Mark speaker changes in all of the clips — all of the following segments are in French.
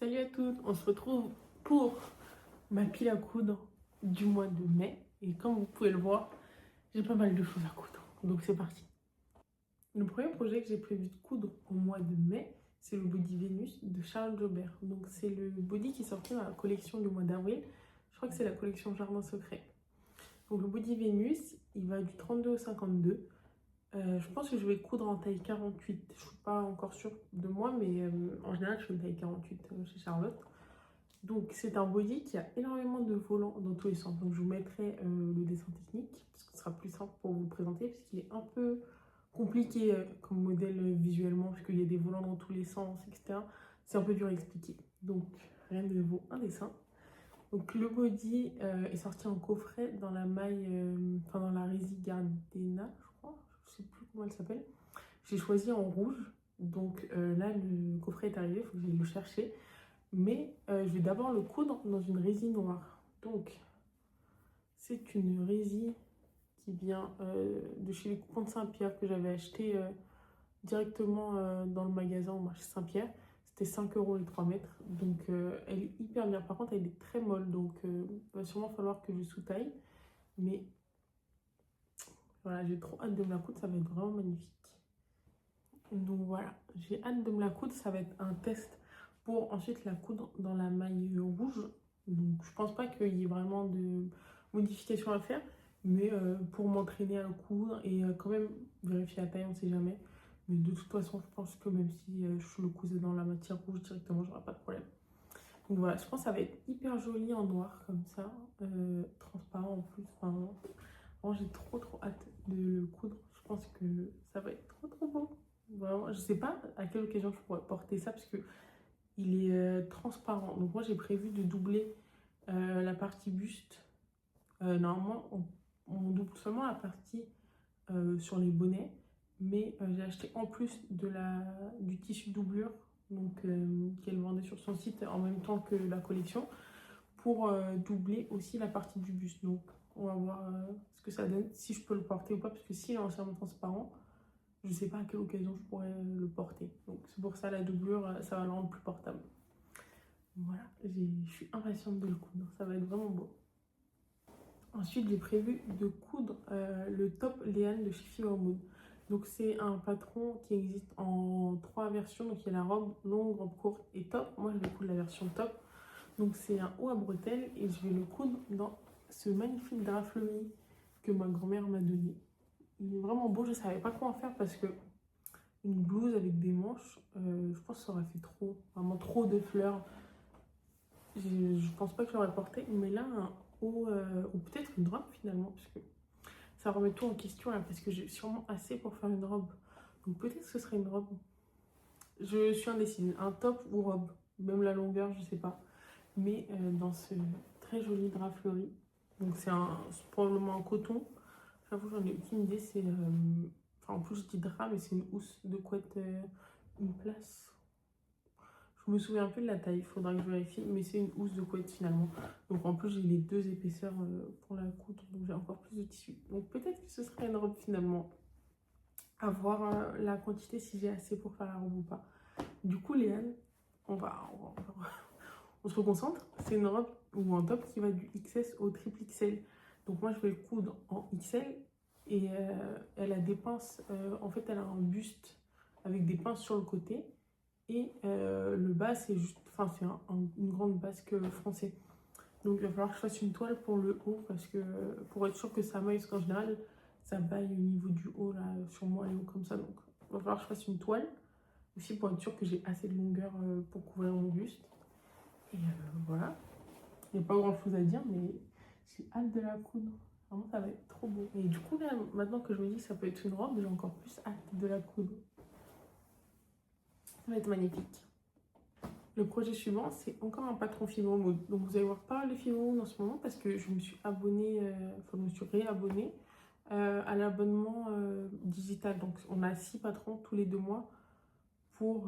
Speaker 1: Salut à toutes, on se retrouve pour ma pile à coudre du mois de mai. Et comme vous pouvez le voir, j'ai pas mal de choses à coudre. Donc c'est parti. Le premier projet que j'ai prévu de coudre au mois de mai, c'est le body Vénus de Charles Jobert. Donc c'est le body qui est sorti dans la collection du mois d'avril. Je crois que c'est la collection Jardin Secret. Donc le body Vénus, il va du 32 au 52. Je pense que je vais coudre en taille 48. Je suis pas encore sûre de moi, mais en général, je fais une taille 48 chez Charlotte. Donc, c'est un body qui a énormément de volants dans tous les sens. Donc, je vous mettrai le dessin technique, parce que ce sera plus simple pour vous présenter, parce qu'il est un peu compliqué comme modèle visuellement, parce qu'il y a des volants dans tous les sens, etc. C'est un peu dur à expliquer. Donc, rien ne vaut un dessin. Donc, le body est sorti en coffret dans la maille, enfin dans la Resi Gardena, je crois. Je sais plus comment elle s'appelle. J'ai choisi en rouge. Donc là, le coffret est arrivé, il faut que j'aille le chercher. Mais je vais d'abord le coudre dans une résine noire. Donc, c'est une résine qui vient de chez les Coupons de Saint-Pierre que j'avais acheté directement dans le magasin au marché Saint-Pierre. C'était 5 € les 3 mètres. Donc, elle est hyper bien. Par contre, elle est très molle. Donc, il va sûrement falloir que je sous-taille. Mais voilà, j'ai trop hâte de me la coudre. Ça va être vraiment magnifique. Donc, voilà, j'ai hâte de me la coudre. Ça va être un test pour ensuite la coudre dans la maille rouge. Donc je pense pas qu'il y ait vraiment de modifications à faire, mais pour m'entraîner à le coudre et quand même vérifier la taille, on sait jamais. Mais de toute façon, je pense que même si je le cousais dans la matière rouge directement, j'aurai pas de problème. Donc voilà, je pense que ça va être hyper joli en noir comme ça, transparent en plus. Enfin, vraiment, j'ai trop hâte de le coudre. Je pense que ça va être trop beau. Vraiment, je sais pas à quelle occasion je pourrais porter ça parce que il est transparent. Donc moi j'ai prévu de doubler la partie buste. Normalement on double seulement la partie sur les bonnets. Mais j'ai acheté en plus du tissu doublure donc, qu'elle vendait sur son site en même temps que la collection pour doubler aussi la partie du buste. Donc on va voir ce que ça donne, si je peux le porter ou pas, parce que s'il est entièrement transparent, je sais pas à quelle occasion je pourrais le porter. Donc c'est pour ça la doublure, ça va le rendre plus portable. Voilà, je suis impatiente de le coudre, ça va être vraiment beau. Ensuite, j'ai prévu de coudre le top Léane de chez Fever Mood. Donc c'est un patron qui existe en 3 versions. Donc il y a la robe longue, robe courte et top. Moi je vais coudre la version top. Donc c'est un haut à bretelles et je vais le coudre dans ce magnifique drap fleuri que ma grand-mère m'a donné. Il est vraiment beau, je ne savais pas quoi en faire parce que une blouse avec des manches, je pense que ça aurait fait trop, vraiment trop de fleurs. Je pense pas que je l'aurais porté, mais là, un haut, ou peut-être une robe finalement, parce que ça remet tout en question là, parce que j'ai sûrement assez pour faire une robe. Donc peut-être que ce serait une robe. Je suis indécise, un top ou robe, même la longueur, je sais pas. Mais dans ce très joli drap fleuri, donc c'est probablement un coton. J'avoue, j'en ai aucune idée, c'est. Enfin, en plus, je dis drap, mais c'est une housse de couette, une place. Je me souviens un peu de la taille, il faudra que je vérifie, mais c'est une housse de couette finalement. Donc en plus j'ai les 2 épaisseurs pour la coudre, donc j'ai encore plus de tissu. Donc peut-être que ce serait une robe finalement. À voir la quantité si j'ai assez pour faire la robe ou pas. Du coup Léane, on se reconcentre. C'est une robe ou un top qui va du XS au triple XL. Donc moi je vais le coudre en XL et elle a des pinces, en fait elle a un buste avec des pinces sur le côté. Et le bas, c'est juste, enfin, c'est une grande basque français. Donc, il va falloir que je fasse une toile pour le haut, parce que pour être sûr que ça maille, parce qu'en général, ça baille au niveau du haut, là, sur moi, et haut comme ça. Donc, il va falloir que je fasse une toile, aussi pour être sûr que j'ai assez de longueur pour couvrir mon buste. Et voilà. Il n'y a pas grand chose à dire, mais j'ai hâte de la coudre. Vraiment, ça va être trop beau. Et du coup, là, maintenant que je me dis que ça peut être une robe, j'ai encore plus hâte de la coudre. Ça va être magnifique. Le projet suivant, c'est encore un patron Fever Mood. Donc vous allez voir pas mal de Fever Mood en ce moment parce que je me suis abonnée, enfin je me suis réabonnée à l'abonnement digital. Donc on a 6 patrons tous les 2 mois pour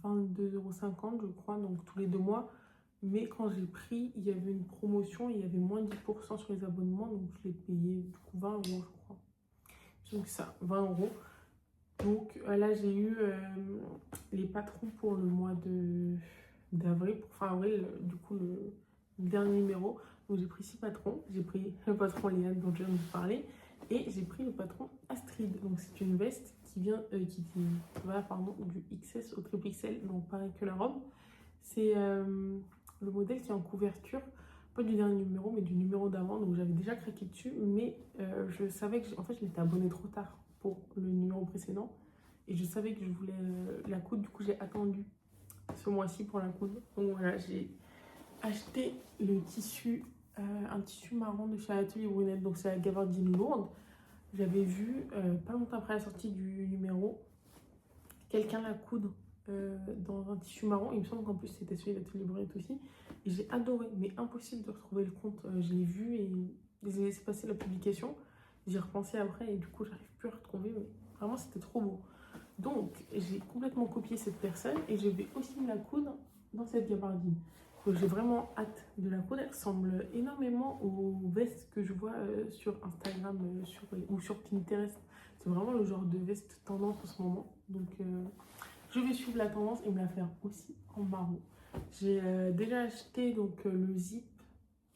Speaker 1: 22,50 € je crois, donc tous les 2 mois. Mais quand j'ai pris, il y avait une promotion, il y avait moins 10% sur les abonnements, donc je l'ai payé du coup 20 € je crois. Donc ça, 20 €. Donc là j'ai eu les patrons pour le mois de d'avril pour fin avril, du coup le dernier numéro. Donc j'ai pris 6 patrons, j'ai pris le patron Léane dont je viens de vous parler et j'ai pris le patron Astrid. Donc c'est une veste qui vient qui va pardon, du XS au triple XL, donc pareil que la robe. C'est le modèle qui est en couverture, pas du dernier numéro mais du numéro d'avant, donc j'avais déjà craqué dessus, mais je savais que en fait je m'étais abonnée trop tard pour le numéro précédent et je savais que je voulais la coudre, du coup j'ai attendu ce mois-ci pour la coudre. Donc voilà, j'ai acheté le tissu, un tissu marron de chez Atelier Brunette, donc c'est la gabardine lourde. J'avais vu, pas longtemps après la sortie du numéro, quelqu'un la coudre dans un tissu marron. Il me semble qu'en plus c'était celui d'Atelier Brunette aussi. Et j'ai adoré, mais impossible de retrouver le compte. Je l'ai vu et j'ai laissé passer la publication. J'y ai repensé après et du coup j'arrive plus à retrouver, mais vraiment c'était trop beau. Donc j'ai complètement copié cette personne et je vais aussi me la coudre dans cette gabardine. Donc j'ai vraiment hâte de la coudre. Elle ressemble énormément aux vestes que je vois sur Instagram ou sur Pinterest. C'est vraiment le genre de veste tendance en ce moment. Donc je vais suivre la tendance et me la faire aussi en marron. J'ai déjà acheté donc le zip,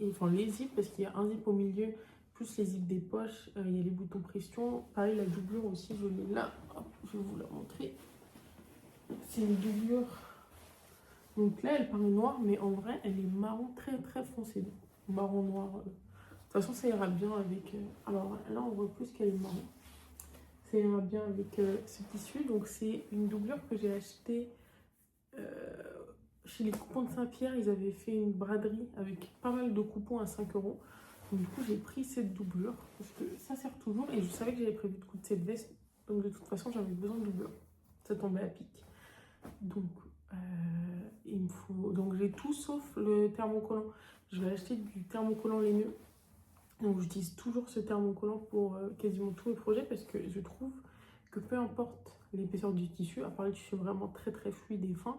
Speaker 1: enfin les zips parce qu'il y a un zip au milieu, plus les zips des poches, il y a les boutons pression. Pareil, la doublure aussi, je l'ai là. Hop, je vais vous la montrer. C'est une doublure. Donc là, elle paraît noire, mais en vrai, elle est marron très très foncé. Marron noir. De toute façon, ça ira bien avec. Alors là, on voit plus qu'elle est marron. Ça ira bien avec ce tissu. Donc c'est une doublure que j'ai achetée chez les coupons de Saint-Pierre. Ils avaient fait une braderie avec pas mal de coupons à 5 euros. Donc du coup, j'ai pris cette doublure parce que ça sert toujours. Et je savais que j'avais prévu de coudre cette veste. Donc de toute façon, j'avais besoin de doublure. Ça tombait à pic. Donc il me faut. Donc j'ai tout sauf le thermocollant. Je vais acheter du thermocollant laineux. Donc j'utilise toujours ce thermocollant pour quasiment tous mes projets parce que je trouve que peu importe l'épaisseur du tissu, à part les tissus vraiment très très fluides et fins,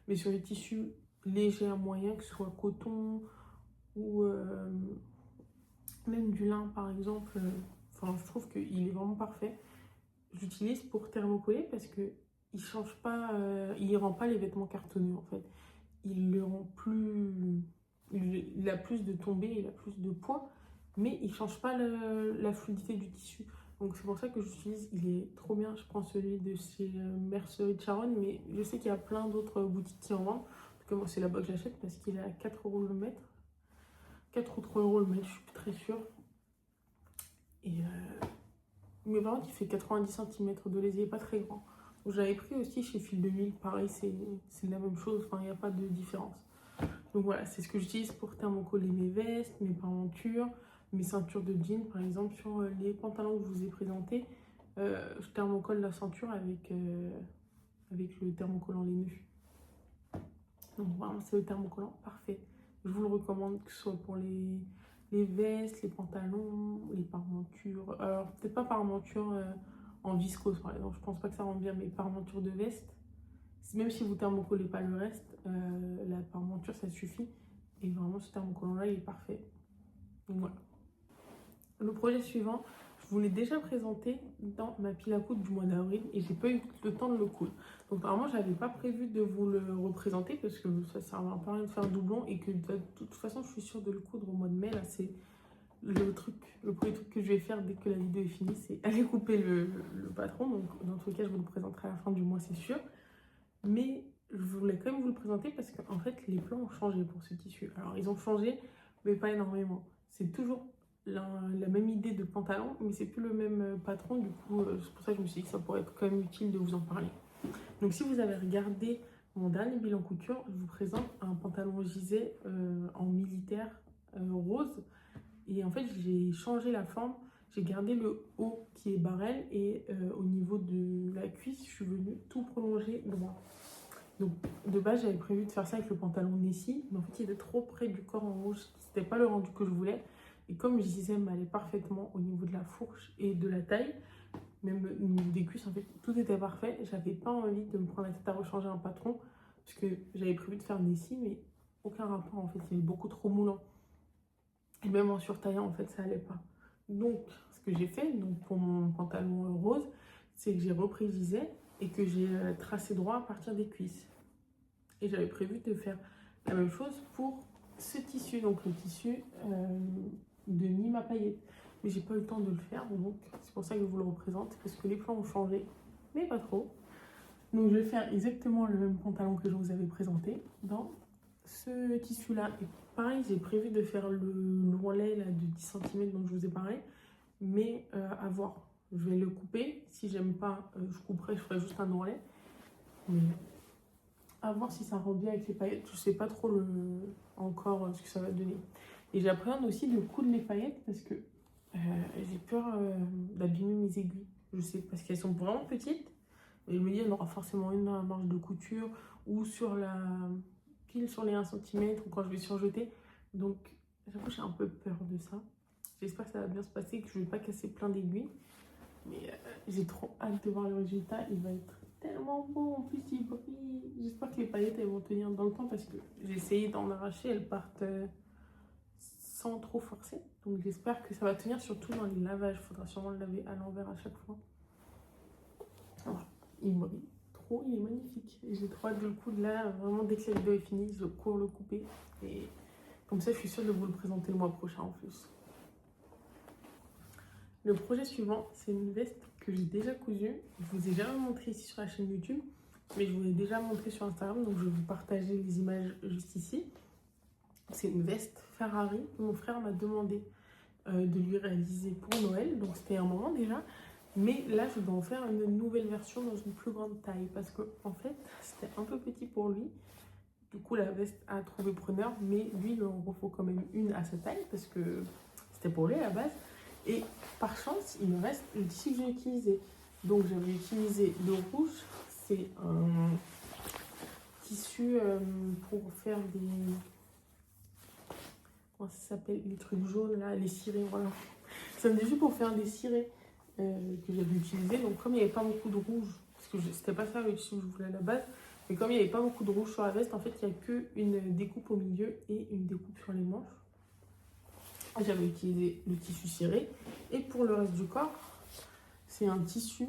Speaker 1: mais sur les tissus légers à moyens, que ce soit coton ou même du lin par exemple, enfin je trouve qu'il est vraiment parfait. J'utilise pour thermocoller parce que il change pas, il rend pas les vêtements cartonneux en fait. Il le rend plus, il a plus de tombée, il a plus de poids, mais il change pas la fluidité du tissu. Donc c'est pour ça que j'utilise, il est trop bien. Je prends celui de chez Mercerie de Charonne, mais je sais qu'il y a plein d'autres boutiques qui en vendent. En tout cas, moi c'est là-bas que j'achète parce qu'il est à 4 euros le mètre. 4 ou 3 euros le mètre, je suis plus très sûre. Et mais par contre, il fait 90 cm de lisier, pas très grand. J'avais pris aussi chez Fil 2000, pareil, c'est la même chose, enfin, il n'y a pas de différence. Donc voilà, c'est ce que j'utilise pour thermocoller mes vestes, mes parentures, mes ceintures de jean, par exemple, sur les pantalons que je vous ai présentés. Je thermocolle la ceinture avec le thermocollant laineux. Donc vraiment, c'est le thermocollant parfait. Je vous le recommande, que ce soit pour les vestes, les pantalons, les parmentures. Alors, peut-être pas parmenture en viscose, par exemple. Je pense pas que ça rend bien, mais parmenture de veste. Même si vous thermocollez pas le reste, la parmenture, ça suffit. Et vraiment, ce thermocollant-là, il est parfait. Donc voilà. Le projet suivant, je vous l'ai déjà présenté dans ma pile à coudre du mois d'avril et j'ai pas eu le temps de le coudre. Donc normalement, j'avais pas prévu de vous le représenter parce que ça sert à rien de faire doublon et que de toute façon, je suis sûre de le coudre au mois de mai. Là, c'est le premier truc que je vais faire dès que la vidéo est finie, c'est aller couper le patron. Donc dans tous les cas, je vous le présenterai à la fin du mois, c'est sûr. Mais je voulais quand même vous le présenter parce qu'en fait, les plans ont changé pour ce tissu. Alors, ils ont changé, mais pas énormément. C'est toujours la même idée de pantalon, mais c'est plus le même patron. Du coup, c'est pour ça que je me suis dit que ça pourrait être quand même utile de vous en parler. Donc, si vous avez regardé mon dernier bilan couture, je vous présente un pantalon gisé en militaire rose. Et en fait, j'ai changé la forme. J'ai gardé le haut qui est barrel et au niveau de la cuisse, je suis venue tout prolonger droit. Donc de base, j'avais prévu de faire ça avec le pantalon Nessie, mais en fait, il était trop près du corps en rouge. C'était pas le rendu que je voulais. Et comme je disais, m'allait parfaitement au niveau de la fourche et de la taille, même au niveau des cuisses, en fait, tout était parfait. J'avais pas envie de me prendre la tête à rechanger un patron, parce que j'avais prévu de faire Nessie, mais aucun rapport, en fait, il est beaucoup trop moulant. Et même en surtaillant, en fait, ça allait pas. Donc, ce que j'ai fait, donc pour mon pantalon rose, c'est que j'ai repris giset et que j'ai tracé droit à partir des cuisses. Et j'avais prévu de faire la même chose pour ce tissu, donc le tissu de Nîmes à paillettes. Mais j'ai pas eu le temps de le faire, donc c'est pour ça que je vous le représente, parce que les plans ont changé, mais pas trop. Donc je vais faire exactement le même pantalon que je vous avais présenté dans ce tissu-là. Et pareil, j'ai prévu de faire le longuet là, de 10 cm dont je vous ai parlé, mais à voir. Je vais le couper, si j'aime pas, je couperai, je ferai juste un longuet. Mais à voir si ça rend bien avec les paillettes. Je sais pas trop encore ce que ça va donner. Et j'appréhende aussi de coudre les paillettes parce que j'ai peur d'abîmer mes aiguilles. Je sais, parce qu'elles sont vraiment petites. Et je me dis, il y en aura forcément une dans la marge de couture ou sur la pile sur les 1 cm ou quand je vais surjeter. Donc, j'avoue, j'ai un peu peur de ça. J'espère que ça va bien se passer, que je ne vais pas casser plein d'aiguilles. Mais j'ai trop hâte de voir le résultat. Il va être tellement beau. En plus, il brille. J'espère que les paillettes elles vont tenir dans le temps parce que j'ai essayé d'en arracher. Elles partent sans trop forcer. Donc, j'espère que ça va tenir surtout dans les lavages. Il faudra sûrement le laver à l'envers à chaque fois. Voilà. Il brille trop. Il est magnifique. J'ai trop hâte de le coudre là. Vraiment, dès que la vidéo est finie, je cours le couper. Et comme ça, je suis sûre de vous le présenter le mois prochain en plus. Le projet suivant, c'est une veste que j'ai déjà cousue. Je vous ai jamais montré ici sur la chaîne YouTube, mais je vous l'ai déjà montré sur Instagram, donc je vais vous partager les images juste ici. C'est une veste Ferrari. Mon frère m'a demandé de lui réaliser pour Noël, donc c'était un moment déjà. Mais là, je dois en faire une nouvelle version dans une plus grande taille parce que en fait, c'était un peu petit pour lui. Du coup, la veste a trouvé preneur, mais lui, il en faut quand même une à sa taille parce que c'était pour lui à la base. Et par chance, il me reste le tissu que j'ai utilisé. Donc j'avais utilisé le rouge, c'est un tissu pour faire des... Comment ça s'appelle? Les trucs jaunes là, les cirés, voilà. C'est un tissu pour faire des cirés que j'avais utilisé. Donc comme il n'y avait pas beaucoup de rouge, parce que c'était pas ça le tissu que je voulais à la base, mais comme il n'y avait pas beaucoup de rouge sur la veste, en fait il n'y a qu'une découpe au milieu et une découpe sur les manches. J'avais utilisé le tissu ciré. Et pour le reste du corps, c'est un tissu,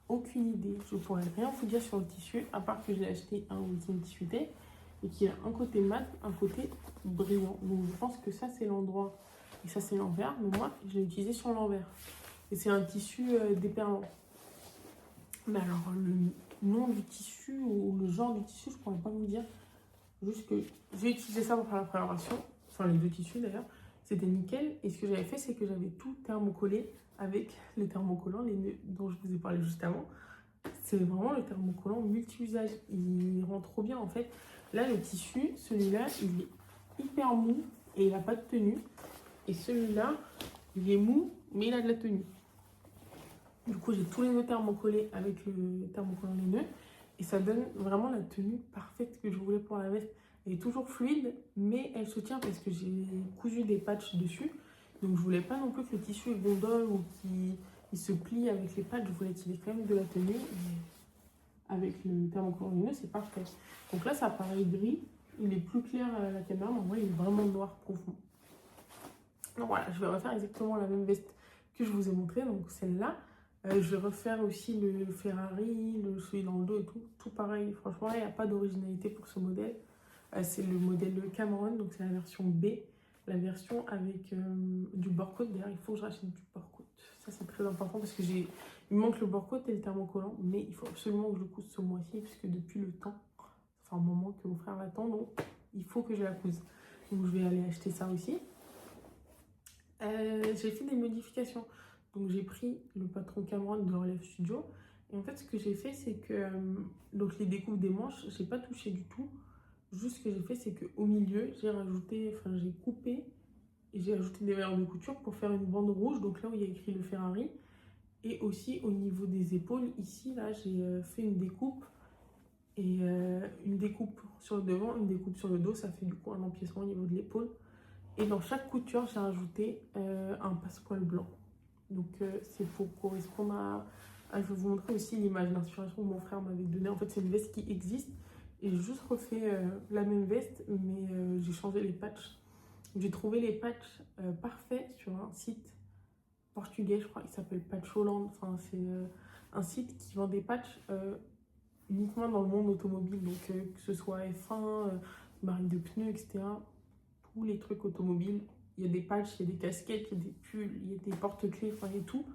Speaker 1: aucune idée. Je ne pourrais rien vous dire sur le tissu, à part que je l'ai acheté un Ultime Tissuté et qu'il a un côté mat, un côté brillant. Donc je pense que ça c'est l'endroit et ça c'est l'envers, mais moi je l'ai utilisé sur l'envers. Et c'est un tissu déperlant. Mais alors le nom du tissu ou le genre du tissu, je ne pourrais pas vous dire. Juste que j'ai utilisé ça pour faire la préparation, enfin les deux tissus d'ailleurs. C'était nickel. Et ce que j'avais fait, c'est que j'avais tout thermocollé avec le thermocollant, les nœuds dont je vous ai parlé juste avant. C'est vraiment le thermocollant multi-usage. Il rend trop bien en fait. Là, le tissu, celui-là, il est hyper mou et il n'a pas de tenue. Et celui-là, il est mou, mais il a de la tenue. Du coup, j'ai tous les nœuds thermocollés avec le thermocollant les nœuds. Et ça donne vraiment la tenue parfaite que je voulais pour la veste. Elle est toujours fluide, mais elle se tient parce que j'ai cousu des patchs dessus. Donc je voulais pas non plus que le tissu gondole ou qu'il se plie avec les patchs. Je voulais qu'il ait quand même de la tenue. Et avec le thermocollant lumineux, c'est parfait. Donc là, ça paraît gris. Il est plus clair à la caméra, mais moi, il est vraiment noir profond. Donc voilà, je vais refaire exactement la même veste que je vous ai montré, donc celle-là. Je vais refaire aussi le Ferrari, celui dans le dos et tout. Tout pareil, franchement, il n'y a pas d'originalité pour ce modèle. C'est le modèle Cameron, donc c'est la version B. La version avec du bord-côte. D'ailleurs, il faut que je rachète du bord-côte. Ça, c'est très important parce que il me manque le bord-côte et le thermocollant. Mais il faut absolument que je le couse ce mois-ci puisque depuis le temps, ça fait un moment que mon frère l'attend. Donc, il faut que je la couse. Donc, je vais aller acheter ça aussi. J'ai fait des modifications. Donc j'ai pris le patron Cameron de Relève Studio. Et en fait, ce que j'ai fait, c'est que donc les découpes des manches, j'ai pas touché du tout. Juste ce que j'ai fait, c'est qu'au milieu, j'ai coupé et j'ai ajouté des verres de couture pour faire une bande rouge. Donc là où il y a écrit le Ferrari. Et aussi au niveau des épaules, ici, là, j'ai fait une découpe. Et une découpe sur le devant, une découpe sur le dos. Ça fait du coup un empiècement au niveau de l'épaule. Et dans chaque couture, j'ai rajouté un passepoil blanc. Donc c'est pour correspondre à... Je vais vous montrer aussi l'image d'inspiration que mon frère m'avait donnée. En fait, c'est une veste qui existe. Et j'ai juste refait la même veste, mais j'ai changé les patchs. J'ai trouvé les patchs parfaits sur un site portugais, je crois. Il s'appelle Patch Holland. Enfin, c'est un site qui vend des patchs uniquement dans le monde automobile, donc que ce soit F1, marque de pneus, etc. Tous les trucs automobiles, il y a des patchs, il y a des casquettes, il y a des pulls, il y a des porte-clés, enfin il y a tout.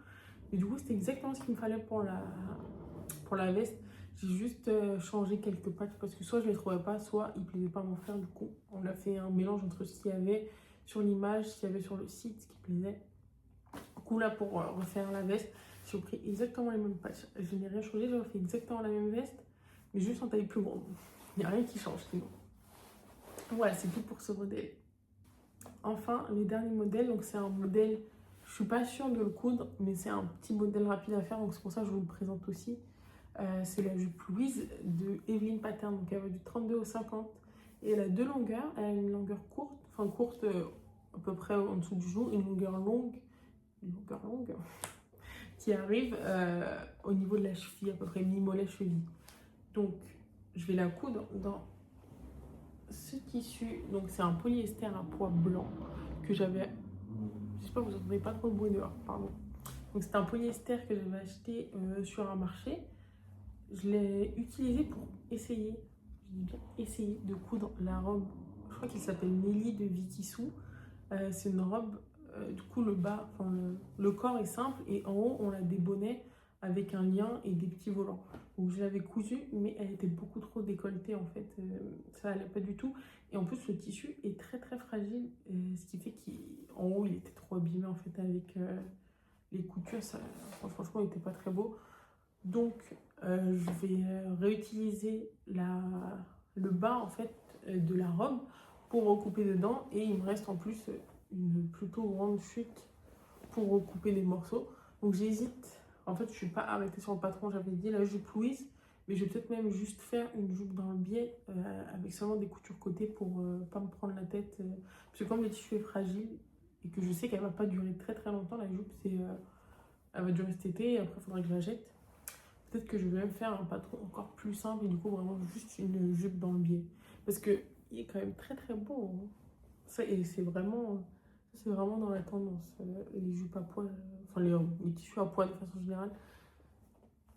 Speaker 1: Et du coup, c'était exactement ce qu'il me fallait pour la veste. J'ai juste changé quelques patchs parce que soit je ne les trouvais pas, soit ils ne plaisaient pas à mon frère. Du coup, on a fait un mélange entre ce qu'il y avait sur l'image, ce qu'il y avait sur le site, ce qui plaisait. Du coup, là, pour refaire la veste, j'ai pris exactement les mêmes patchs. Je n'ai rien changé, j'ai refait exactement la même veste, mais juste en taille plus grande. Il n'y a rien qui change sinon. Voilà, c'est tout pour ce modèle. Enfin, le dernier modèle, donc c'est un modèle, je suis pas sûre de le coudre, mais c'est un petit modèle rapide à faire, donc c'est pour ça que je vous le présente aussi. C'est la jupe Louise de Evelyn Pattern, donc elle va du 32 au 50 et elle a deux longueurs. Elle a une longueur courte, enfin courte à peu près en dessous du genou, une longueur longue qui arrive au niveau de la cheville, à peu près mi-mollet cheville. Donc je vais la coudre dans ce tissu, donc c'est un polyester à pois blanc que j'avais, j'espère que vous n'entendez pas trop le bruit dehors, pardon. Donc c'est un polyester que j'avais acheté sur un marché. Je l'ai utilisé pour essayer, je dis bien essayer de coudre la robe, je crois qu'il s'appelle Nelly de Vitissou. C'est une robe, du coup le bas, enfin le corps est simple et en haut on a des bonnets avec un lien et des petits volants. Donc je l'avais cousu mais elle était beaucoup trop décolletée en fait, ça allait pas du tout. Et en plus le tissu est très très fragile, ce qui fait qu'en haut il était trop abîmé en fait avec les coutures, ça, franchement il était pas très beau. Donc je vais réutiliser le bas en fait de la robe pour recouper dedans et il me reste en plus une plutôt grande chute pour recouper les morceaux. Donc j'hésite, en fait je suis pas arrêtée sur le patron, j'avais dit la jupe Louise, mais je vais peut-être même juste faire une jupe dans le biais avec seulement des coutures côté pour pas me prendre la tête. Parce que comme le tissu est fragile et que je sais qu'elle va pas durer très très longtemps, la jupe elle va durer cet été et après il faudra que je la jette. Peut-être que je vais même faire un patron encore plus simple et du coup vraiment juste une jupe dans le biais. Parce que il est quand même très très beau. Hein. Ça, et c'est vraiment dans la tendance. Les jupes à pois, enfin les tissus à pois de façon générale.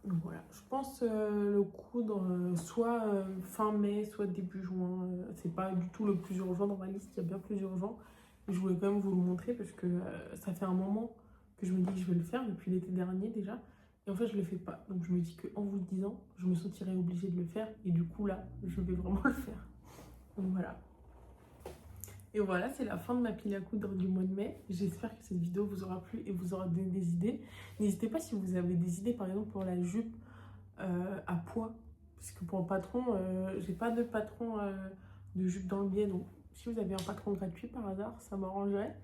Speaker 1: Donc voilà, je pense le coudre soit fin mai, soit début juin. C'est pas du tout le plus urgent dans ma liste, il y a bien plus urgent. Mais je voulais quand même vous le montrer parce que ça fait un moment que je me dis que je vais le faire depuis l'été dernier déjà. Et en fait, je le fais pas. Donc je me dis qu'en vous le disant, je me sentirais obligée de le faire. Et du coup là, je vais vraiment le faire. Donc voilà. Et voilà, c'est la fin de ma pile à coudre du mois de mai. J'espère que cette vidéo vous aura plu et vous aura donné des idées. N'hésitez pas si vous avez des idées, par exemple pour la jupe à pois. Parce que pour le patron, j'ai pas de patron de jupe dans le biais. Donc si vous avez un patron gratuit par hasard, ça m'arrangerait.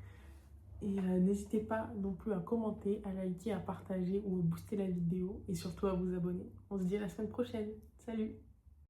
Speaker 1: Et n'hésitez pas non plus à commenter, à liker, à partager ou à booster la vidéo. Et surtout à vous abonner. On se dit à la semaine prochaine. Salut!